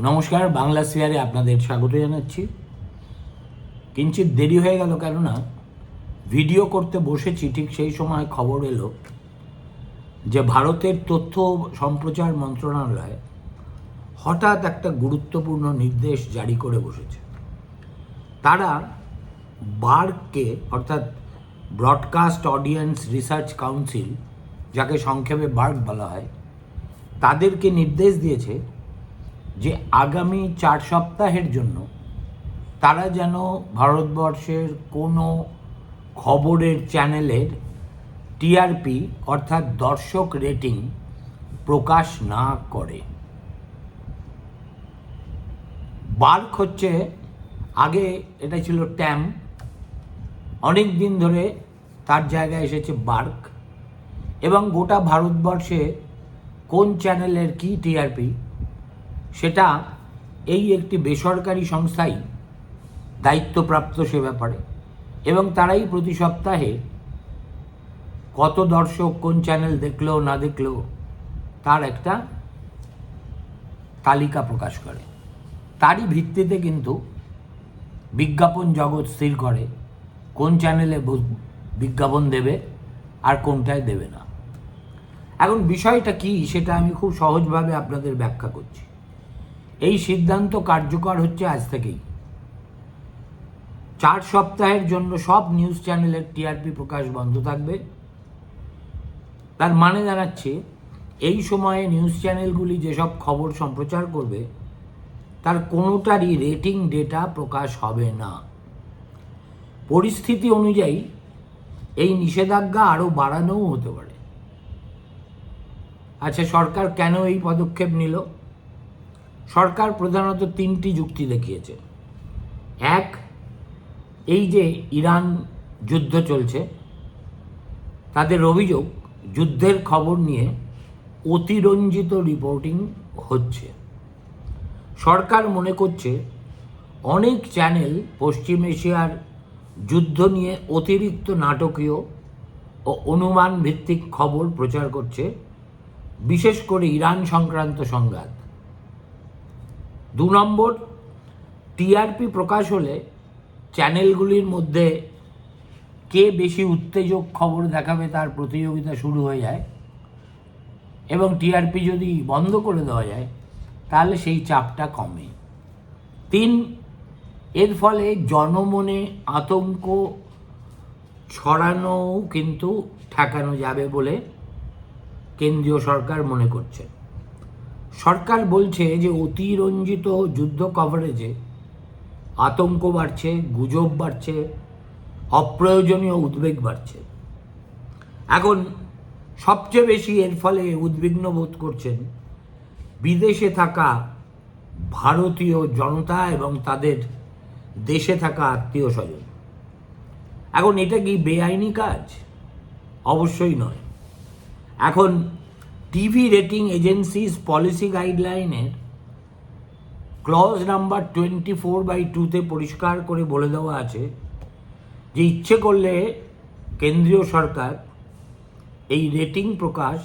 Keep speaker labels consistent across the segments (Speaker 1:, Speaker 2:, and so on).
Speaker 1: নমস্কার, বাংলা শেয়ারে আপনাদের স্বাগত জানাচ্ছি। কিঞ্চিত দেরি হয়ে গেল, কেননা ভিডিও করতে বসেছি ঠিক সেই সময় খবর এলো যে ভারতের তথ্য সম্প্রচার মন্ত্রণালয় হঠাৎ একটা গুরুত্বপূর্ণ নির্দেশ জারি করে বসেছে। তারা বার্গকে, অর্থাৎ ব্রডকাস্ট অডিয়েন্স রিসার্চ কাউন্সিল, যাকে সংক্ষেপে বার্গ বলা হয়, তাদেরকে নির্দেশ দিয়েছে যে আগামী 4 সপ্তাহের জন্য তারা যেন ভারতবর্ষের কোনো খবরের চ্যানেলের টিআরপি অর্থাৎ দর্শক রেটিং প্রকাশ না করে। বার্গ হচ্ছে, আগে এটা ছিল ট্যাম, অনেক দিন ধরে তার জায়গায় এসেছে বার্গ, এবং গোটা ভারতবর্ষে কোন চ্যানেলের কী টিআরপি সেটা এই একটি বেসরকারি সংস্থাই দায়িত্বপ্রাপ্ত সে ব্যাপারে, এবং তারাই প্রতি সপ্তাহে কত দর্শক কোন চ্যানেল দেখলো না দেখলো তার একটা তালিকা প্রকাশ করে। তারই ভিত্তিতে কিন্তু বিজ্ঞাপন জগৎ স্থির করে কোন চ্যানেলে বিজ্ঞাপন দেবে আর কোনটায় দেবে না। এখন বিষয়টা কি সেটা আমি খুব সহজভাবে আপনাদের ব্যাখ্যা করছি। এই সিদ্ধান্ত কার্যকর হচ্ছে আজ থেকেই। 4 সপ্তাহের জন্য সব নিউজ চ্যানেলের টিআরপি প্রকাশ বন্ধ থাকবে। তার মানে দাঁড়াচ্ছে, এই সময়ে নিউজ চ্যানেলগুলি যেসব খবর সম্প্রচার করবে তার কোনোটারই রেটিং ডেটা প্রকাশ হবে না। পরিস্থিতি অনুযায়ী এই নিষেধাজ্ঞা আরও বাড়ানোও হতে পারে। আচ্ছা, সরকার কেন এই পদক্ষেপ নিল? সরকার প্রধানত 3টি যুক্তি দেখিয়েছে। এক, এই যে ইরান যুদ্ধ চলছে, তাদের অভিযোগ যুদ্ধের খবর নিয়ে অতিরঞ্জিত রিপোর্টিং হচ্ছে। সরকার মনে করছে অনেক চ্যানেল পশ্চিম এশিয়ার যুদ্ধ নিয়ে অতিরিক্ত নাটকীয় ও অনুমান ভিত্তিক খবর প্রচার করছে, বিশেষ করে ইরান সংক্রান্ত সংঘাত। 2 নম্বর, টিআরপি প্রকাশ হলে চ্যানেলগুলির মধ্যে কে বেশি উত্তেজক খবর দেখাবে তার প্রতিযোগিতা শুরু হয়ে যায়, এবং টিআরপি যদি বন্ধ করে দেওয়া যায় তাহলে সেই চাপটা কমে। 3, এর ফলে জনমনে আতঙ্ক ছড়ানো কিন্তু ঠেকানো যাবে বলে কেন্দ্রীয় সরকার মনে করছে। সরকার বলছে যে অতিরঞ্জিত যুদ্ধ কভারেজে আতঙ্ক বাড়ছে, গুজব বাড়ছে, অপ্রয়োজনীয় উদ্বেগ বাড়ছে। এখন সবচেয়ে বেশি এর ফলে উদ্বিগ্ন বোধ করছেন বিদেশে থাকা ভারতীয় জনতা এবং তাদের দেশে থাকা আত্মীয় স্বজন। এখন এটা কি বেআইনি কাজ? অবশ্যই নয়। এখন টিভি রেটিং এজেন্সিজ পলিসি গাইডলাইনের ক্লজ নাম্বার 24/2-তে পরিষ্কার করে বলে দেওয়া আছে যে ইচ্ছে করলে কেন্দ্রীয় সরকার এই রেটিং প্রকাশ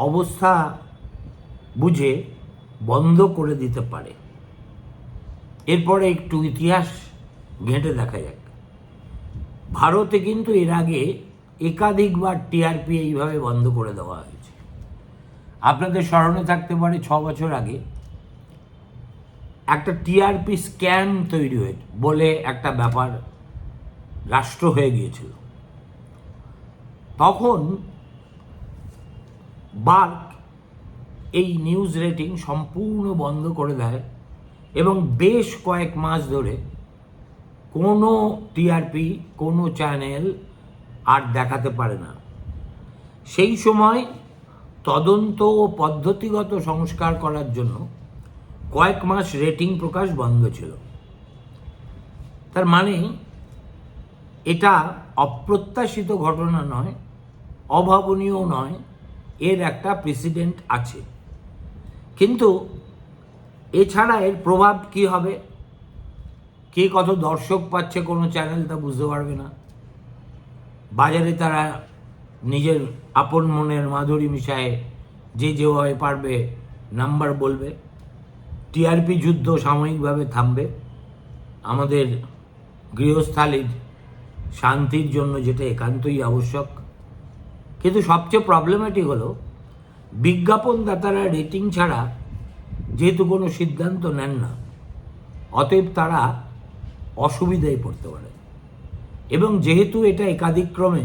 Speaker 1: অবস্থা বুঝে বন্ধ করে দিতে পারে। এরপরে একটু ইতিহাস ঘেঁটে দেখা যাক। ভারতে কিন্তু এর আগে একাধিকবার টিআরপি এইভাবে বন্ধ করে দেওয়া হয়েছে। আপনাদের স্মরণে থাকতে পারে 6 বছর আগে একটা টিআরপি স্ক্যাম তৈরি হয়েছে বলে একটা ব্যাপার রাষ্ট্র হয়ে গিয়েছিল। তখন বার্গ এই নিউজ রেটিং সম্পূর্ণ বন্ধ করে দেয় এবং বেশ কয়েক মাস ধরে কোনো টিআরপি কোনো চ্যানেল আর দেখাতে পারে না। সেই সময় তদন্ত ও পদ্ধতিগত সংস্কার করার জন্য কয়েক মাস রেটিং প্রকাশ বন্ধ ছিল। তার মানে এটা অপ্রত্যাশিত ঘটনা নয়, অভাবনীয় নয়, এর একটা প্রেসিডেন্ট আছে। কিন্তু এছাড়া এর প্রভাব কি হবে, কে কত দর্শক পাচ্ছে কোনো চ্যানেল তা বুঝতে পারবে না। বাজারে তারা নিজের আপন মনের মাধুরী মিশায় যে যেভাবে পারবে নাম্বার বলবে। টিআরপি যুদ্ধ সাময়িকভাবে থামবে, আমাদের গৃহস্থালির শান্তির জন্য যেটা একান্তই আবশ্যক। কিন্তু সবচেয়ে প্রবলেমেটিক হলো বিজ্ঞাপনদাতারা রেটিং ছাড়া যেহেতু কোনো সিদ্ধান্ত নেন না, অতএব তারা অসুবিধায় পড়তে পারে। এবং যেহেতু এটা একাদিক্রমে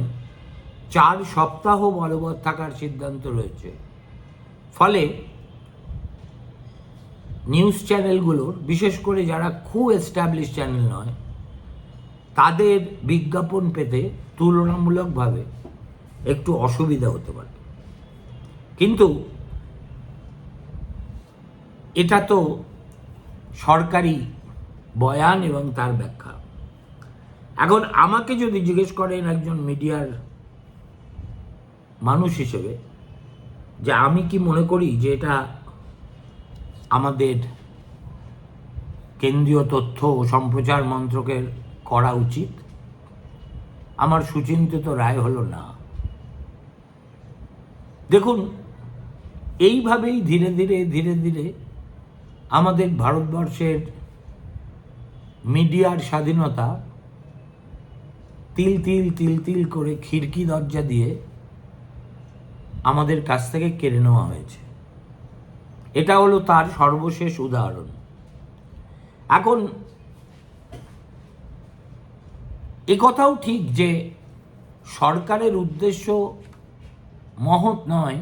Speaker 1: 4 সপ্তাহ বলবৎ থাকার সিদ্ধান্ত রয়েছে, ফলে নিউজ চ্যানেলগুলোর, বিশেষ করে যারা খুব এস্টাবলিশ চ্যানেল নয়, তাদের বিজ্ঞাপন পেতে তুলনামূলকভাবে একটু অসুবিধা হতে পারে। কিন্তু এটা তো সরকারি বয়ান এবং তার ব্যাখ্যা। এখন আমাকে যদি জিজ্ঞেস করেন একজন মিডিয়ার মানুষ হিসেবে, যে আমি কি মনে করি যে এটা আমাদের কেন্দ্রীয় তথ্য ও সম্প্রচার মন্ত্রকের করা উচিত, আমার সুচিন্তিত রায় হলো না। দেখুন, এইভাবেই ধীরে ধীরে আমাদের ভারতবর্ষের মিডিয়ার স্বাধীনতা তিল তিল করে খিড়কি দরজা দিয়ে আমাদের কাছ থেকে কেড়ে নেওয়া হয়েছে। এটা হলো তার সর্বশেষ উদাহরণ। এখন একথাও ঠিক যে সরকারের উদ্দেশ্য মহৎ নয়,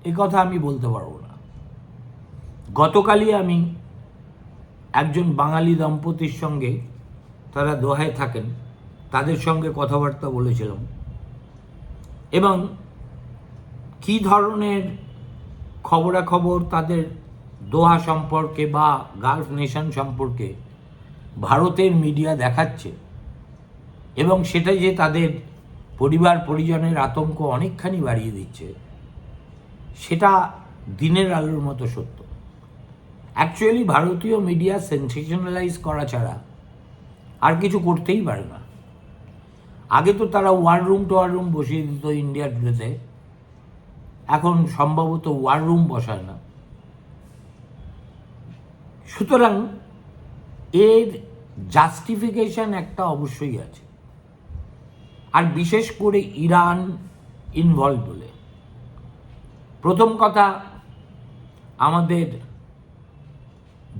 Speaker 1: একথা আমি বলতে পারবো না। গতকালই আমি একজন বাঙালি দম্পতির সঙ্গে, তারা দোহায় থাকেন, তাদের সঙ্গে কথাবার্তা বলেছিলাম, এবং কী ধরনের খবরাখবর তাদের দোহা সম্পর্কে বা গালফ নেশন সম্পর্কে ভারতের মিডিয়া দেখাচ্ছে, এবং সেটা যে তাদের পরিবার পরিজনের আতঙ্ক অনেকখানি বাড়িয়ে দিচ্ছে, সেটা দিনের আলোর মতো সত্য। অ্যাকচুয়ালি ভারতীয় মিডিয়া সেন্সেশনালাইজ করা ছাড়া আর কিছু করতেই পারে না। আগে তো তারা ওয়ার রুম বসিয়ে দিত ইন্ডিয়া টুডেতে, এখন সম্ভবত ওয়ার রুম বসায় না। সুতরাং এর জাস্টিফিকেশন একটা অবশ্যই আছে, আর বিশেষ করে ইরান ইনভলভ বলে। প্রথম কথা, আমাদের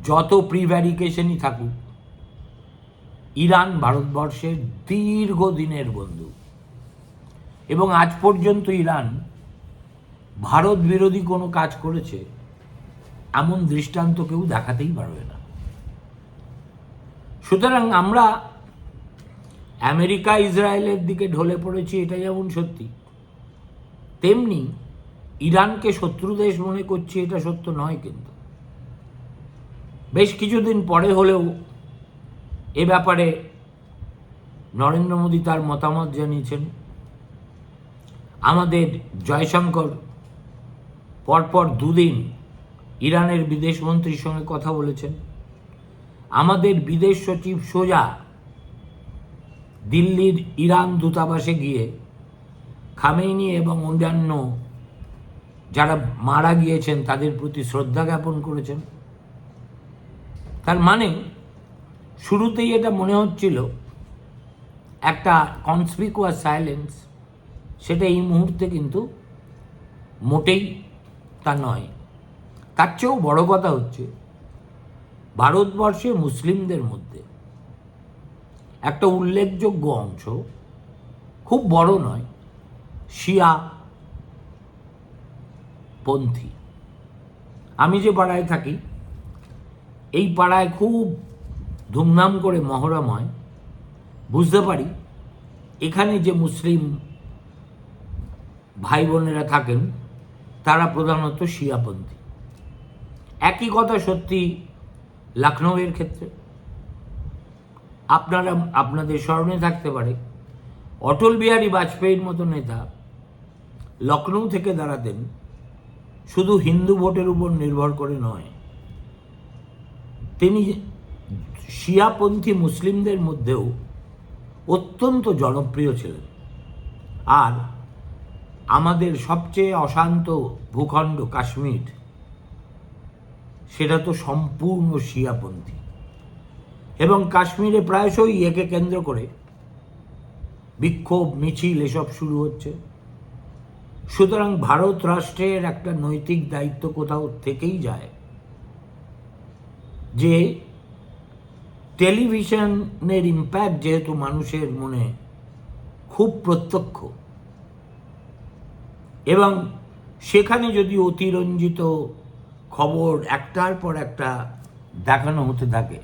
Speaker 1: যত প্রিভ্যারিকেশনই থাকুক, ইরান ভারতবর্ষের দীর্ঘদিনের বন্ধু, এবং আজ পর্যন্ত ইরান ভারত বিরোধী কোনো কাজ করেছে এমন দৃষ্টান্ত কেউ দেখাতেই পারবে না। সুতরাং আমরা আমেরিকা ইসরায়েলের দিকে ঢলে পড়েছি, এটা যেমন সত্যি, তেমনি ইরানকে শত্রু দেশ মনে করছি, এটা সত্য নয়। কিন্তু বেশ কিছুদিন পরে হলেও এ ব্যাপারে নরেন্দ্র মোদী তার মতামত জানিয়েছেন। আমাদের জয়শঙ্কর পরপর 2 দিন ইরানের বিদেশমন্ত্রীর সঙ্গে কথা বলেছেন। আমাদের বিদেশ সচিব সোজা দিল্লির ইরান দূতাবাসে গিয়ে খামেনি এবং অন্যান্য যারা মারা গিয়েছেন তাদের প্রতি শ্রদ্ধা জ্ঞাপন করেছেন। তার মানে শুরুতেই এটা মনে হচ্ছিল একটা কনসপিকুয়াস সাইলেন্স, সেটা এই মুহূর্তে কিন্তু মোটেই তা নয়। তার চেয়েও বড় কথা হচ্ছে, ভারতবর্ষে মুসলিমদের মধ্যে একটা উল্লেখযোগ্য অংশ, খুব বড় নয়, শিয়া পন্থী। আমি যে পাড়ায় থাকি, এই পাড়ায় খুব ধুমধাম করে মহরম হয়। বুঝতে পারি এখানে যে মুসলিম ভাই বোনেরা থাকেন তারা প্রধানত শিয়াপন্থী। একই কথা সত্যি লখনৌয়ের ক্ষেত্রে। আপনাদের স্মরণে থাকতে পারে, অটল বিহারী বাজপেয়ীর মতো নেতা লখনৌ থেকে দাঁড়াতেন শুধু হিন্দু ভোটের উপর নির্ভর করে নয়, তিনি শিয়াপন্থী মুসলিমদের মধ্যেও অত্যন্ত জনপ্রিয় ছিলেন। আর আমাদের সবচেয়ে অশান্ত ভূখণ্ড কাশ্মীর, সেটা তো সম্পূর্ণ শিয়াপন্থী, এবং কাশ্মীরে প্রায়শই একে কেন্দ্র করে বিক্ষোভ মিছিল এসব শুরু হচ্ছে। সুতরাং ভারত রাষ্ট্রের একটা নৈতিক দায়িত্ব কোথাও থেকেই যায় যে টেলিভিশনের ইম্প্যাক্ট যেহেতু মানুষের মনে খুব প্রত্যক্ষ, এবং সেখানে যদি অতিরঞ্জিত খবর একটার পর একটা দেখানো হতে থাকে,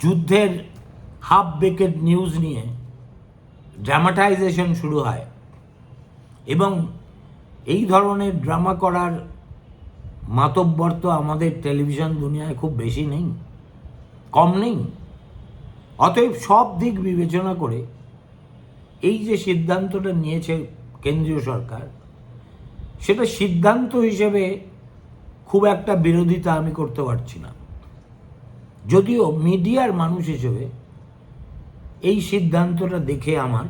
Speaker 1: যুদ্ধের হাফ বেকেড নিউজ নিয়ে ড্রামাটাইজেশন শুরু হয়, এবং এই ধরনের ড্রামা করার মাতব্বর তো আমাদের টেলিভিশন দুনিয়ায় খুব বেশি নেই, কম নেই। অতএব সব দিক বিবেচনা করে এই যে সিদ্ধান্তটা নিয়েছে কেন্দ্রীয় সরকার, সেটা সিদ্ধান্ত হিসেবে খুব একটা বিরোধিতা আমি করতে পারছি না, যদিও মিডিয়ার মানুষ হিসেবে এই সিদ্ধান্তটা দেখে আমার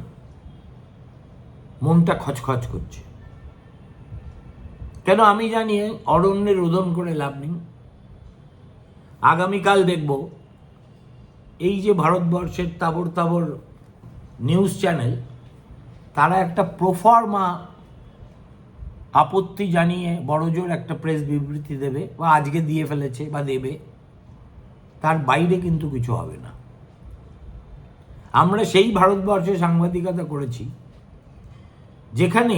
Speaker 1: মনটা খচখচ করছে। কেন আমি জানি অরণ্যে রোদন করে লাভ নেই। আগামীকাল দেখব এই যে ভারতবর্ষের তাবড় তাবড় নিউজ চ্যানেল, তারা একটা প্রোফর্মা আপত্তি জানিয়ে বড়জোর একটা প্রেস বিবৃতি দেবে, বা আজকে দিয়ে ফেলেছে বা দেবে, তার বাইরে কিন্তু কিছু হবে না। আমরা সেই ভারতবর্ষে সাংবাদিকতা করেছি যেখানে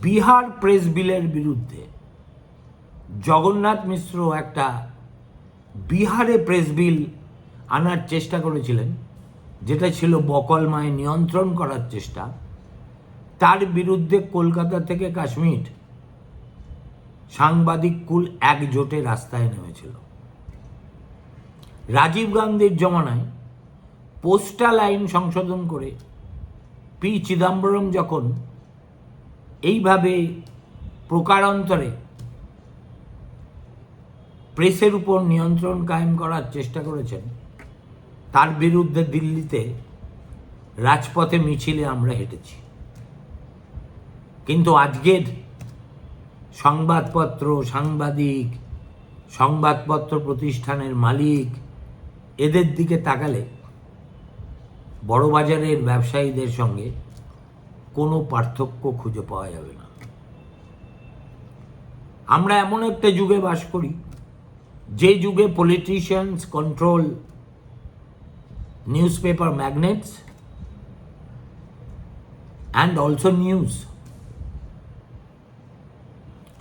Speaker 1: বিহার প্রেস বিলের বিরুদ্ধে জগন্নাথ মিশ্র একটা বিহারে প্রেস বিল আনার চেষ্টা করেছিলেন, যেটা ছিল বকলমায় নিয়ন্ত্রণ করার চেষ্টা। তার বিরুদ্ধে কলকাতা থেকে কাশ্মীর সাংবাদিক কুল একজোটে রাস্তায় নেমেছিল। রাজীব গান্ধীর জমানায় পোস্টাল আইন সংশোধন করে পি চিদম্বরম যখন এইভাবে প্রকারান্তরে প্রেসের উপর নিয়ন্ত্রণ কায়েম করার চেষ্টা করেছেন, তার বিরুদ্ধে দিল্লিতে রাজপথে মিছিলে আমরা হেঁটেছি। কিন্তু আজকের সংবাদপত্র, সাংবাদিক, সংবাদপত্র প্রতিষ্ঠানের মালিক, এদের দিকে তাকালে বড়বাজারের ব্যবসায়ীদের সঙ্গে কোনো পার্থক্য খুঁজে পাওয়া যাবে না। আমরা এমন একটা যুগে বাস করি যে যুগে politicians control newspaper magnets and also news.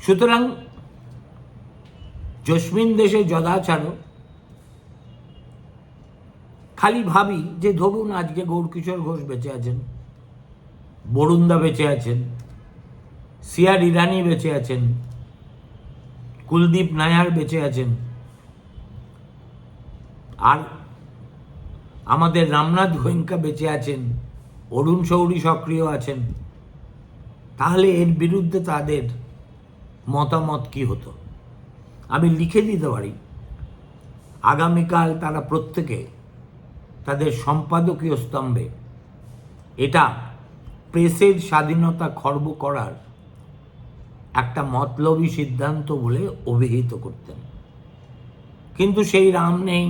Speaker 1: সুতরাং জস্মিন দেশে যদাচারো, খালি ভাবি যে ধরুন আজকে গৌরকিশোর ঘোষ বেঁচে আছেন, বরুণদা বেঁচে আছেন, সিআর ইরানি বেঁচে আছেন, কুলদীপ নায়ার বেঁচে আছেন, আর আমাদের রামনাথ গোয়েঙ্কা বেঁচে আছেন, অরুণ শৌরী সক্রিয় আছেন, তাহলে এর বিরুদ্ধে তাদের মতামত কি হতো? আমি লিখে দিতে পারি, আগামীকাল তারা প্রত্যেকে তাদের সম্পাদকীয় স্তম্ভে এটা প্রেসের স্বাধীনতা খর্ব করার একটা মতলবী সিদ্ধান্ত বলে অভিহিত করতেন। কিন্তু সেই রাম নেই,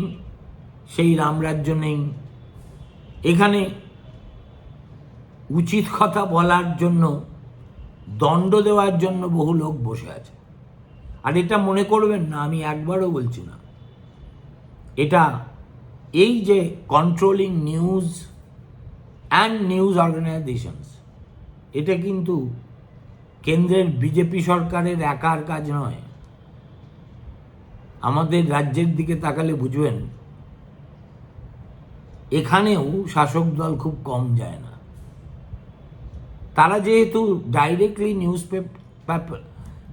Speaker 1: সেই রামরাজ্য নেই। এখানে উচিত কথা বলার জন্য, দণ্ড দেওয়ার জন্য বহু লোক বসে আছে। আর এটা মনে করবেন না, আমি একবারও বলছি না, এটা এই যে controlling news and news organisations, এটা কিন্তু কেন্দ্রের বিজেপি সরকারের একার কাজ নয়। আমাদের রাজ্যের দিকে তাকালে বুঝবেন এখানেও শাসক দল খুব কম যায় না। তারা যেহেতু ডাইরেক্টলি নিউজ পেপার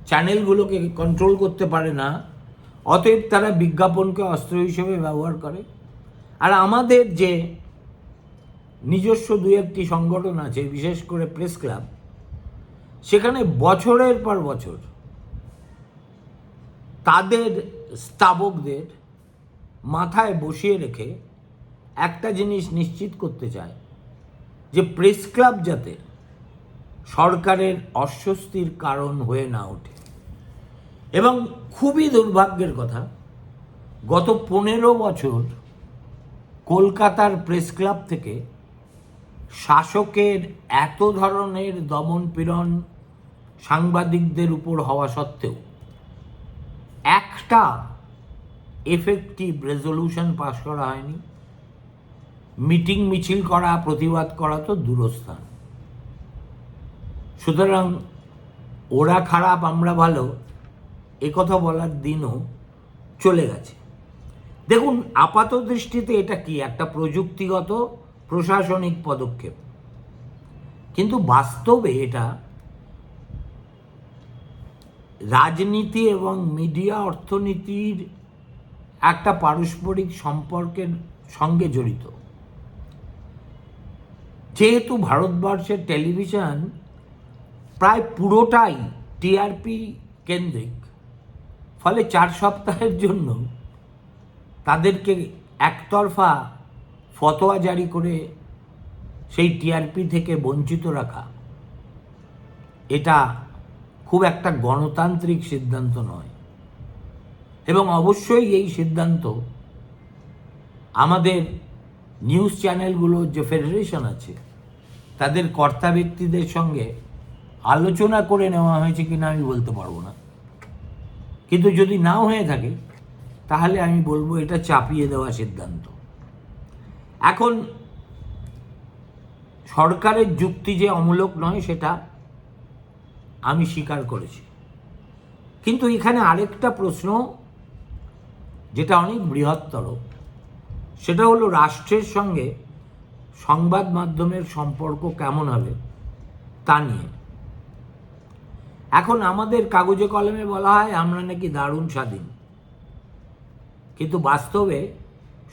Speaker 1: চ্যানেলগুলোকে কন্ট্রোল করতে পারে না, অতএব তারা বিজ্ঞাপনকে অস্ত্র হিসেবে ব্যবহার করে। আর আমাদের যে নিজস্ব দু একটি সংগঠন আছে, বিশেষ করে প্রেস ক্লাব, সেখানে বছরের পর বছর তাদের স্তাবকদের মাথায় বসিয়ে রেখে একটা জিনিস নিশ্চিত করতে চায় যে প্রেস ক্লাব যাতে সরকারের অস্বস্তির কারণ হয়ে না ওঠে। এবং খুবই দুর্ভাগ্যের কথা, গত 15 বছর কলকাতার প্রেস ক্লাব থেকে শাসকের এত ধরনের দমন পীড়ন সাংবাদিকদের উপর হওয়া সত্ত্বেও একটা এফেক্টিভ রেজলিউশন পাস করা হয়নি। মিটিং মিছিল করা, প্রতিবাদ করা তো দূরস্থান। সুতরাং ওরা খারাপ আমরা ভালো একথা বলার দিনও চলে গেছে। দেখুন, আপাত দৃষ্টিতে এটা কি একটা প্রযুক্তিগত প্রশাসনিক পদক্ষেপ, কিন্তু বাস্তবে এটা রাজনীতি এবং মিডিয়া অর্থনীতির একটা পারস্পরিক সম্পর্কের সঙ্গে জড়িত। যেহেতু ভারতবর্ষের টেলিভিশন প্রায় পুরোটাই টিআরপি কেন্দ্রিক, ফলে 4 সপ্তাহের জন্য তাদেরকে একতরফা ফতোয়া জারি করে সেই টিআরপি থেকে বঞ্চিত রাখা, এটা খুব একটা গণতান্ত্রিক সিদ্ধান্ত নয়। এবং অবশ্যই এই সিদ্ধান্ত আমাদের নিউজ চ্যানেলগুলোর যে ফেডারেশন আছে তাদের কর্তা ব্যক্তিদের সঙ্গে আলোচনা করে নেওয়া হয়েছে কিনা আমি বলতে পারবো না, কিন্তু যদি নাও হয়ে থাকে তাহলে আমি বলবো এটা চাপিয়ে দেওয়া সিদ্ধান্ত। এখন সরকারের যুক্তি যে অমূলক নয় সেটা আমি স্বীকার করেছি, কিন্তু এখানে আরেকটা প্রশ্ন যেটা অনেক বৃহত্তর, সেটা হলো রাষ্ট্রের সঙ্গে সংবাদ মাধ্যমের সম্পর্ক কেমন হবে তা নিয়ে। এখন আমাদের কাগজে কলমে বলা হয় আমরা নাকি দারুণ স্বাধীন, কিন্তু বাস্তবে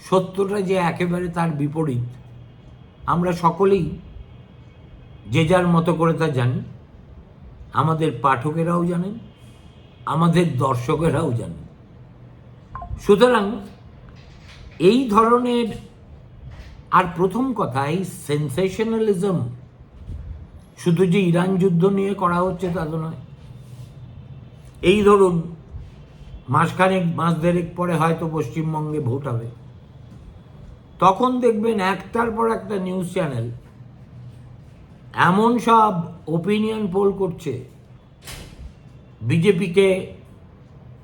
Speaker 1: সত্যটা যে একেবারে তার বিপরীত আমরা সকলেই যে যার মতো করে তা জানি। আমাদের পাঠকেরাও জানেন, আমাদের দর্শকেরাও জানেন। সুতরাং এই ধরনের, আর প্রথম কথা, এই সেন্সেশনালিজম শুধু যে ইরান যুদ্ধ নিয়ে করা হচ্ছে তা তো নয়। এই ধরুন মাস দেড়েক পরে হয়তো পশ্চিমবঙ্গে ভোট হবে, তখন দেখবেন একটার পর একটা নিউজ চ্যানেল এমন সব ওপিনিয়ন পোল করছে, বিজেপিকে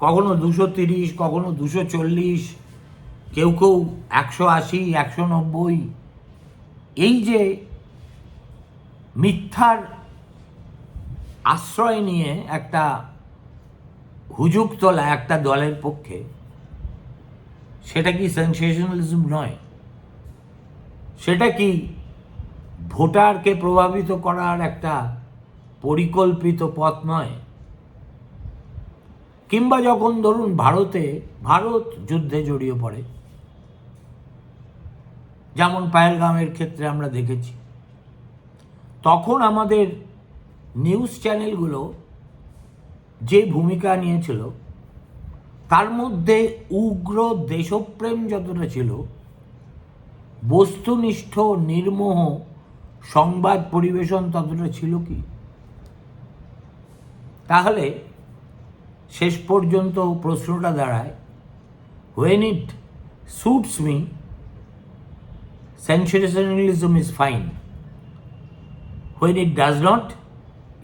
Speaker 1: কখনো 230, কখনো 240, কেউ কেউ 180, 190। এই যে মিথ্যার আশ্রয় নিয়ে একটা হুজুগ তোলা একটা দলের পক্ষে, সেটা কি সেনসেশনালিজম নয়? সেটা কি ভোটারকে প্রভাবিত করার একটা পরিকল্পিত পথ নয়? কিংবা যখন ধরুন ভারত যুদ্ধে জড়িয়ে পড়ে, যেমন পাহেলগামের ক্ষেত্রে আমরা দেখেছি, তখন আমাদের নিউজ চ্যানেলগুলো যে ভূমিকা নিয়েছিল তার মধ্যে উগ্র দেশপ্রেম যতটা ছিল, বস্তুনিষ্ঠ নির্মোহ সংবাদ পরিবেশন ততটা ছিল কি? তাহলে শেষ পর্যন্ত প্রশ্নটা দাঁড়ায়, when it suits me, sensationalism is fine. When it does not,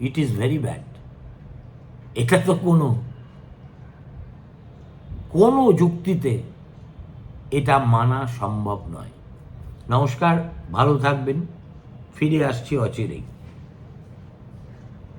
Speaker 1: it is very bad. এটা তো কোনো যুক্তিতে এটা মানা সম্ভব নয়। নমস্কার, ভালো থাকবেন, ফিরে আসছি অচিরেই।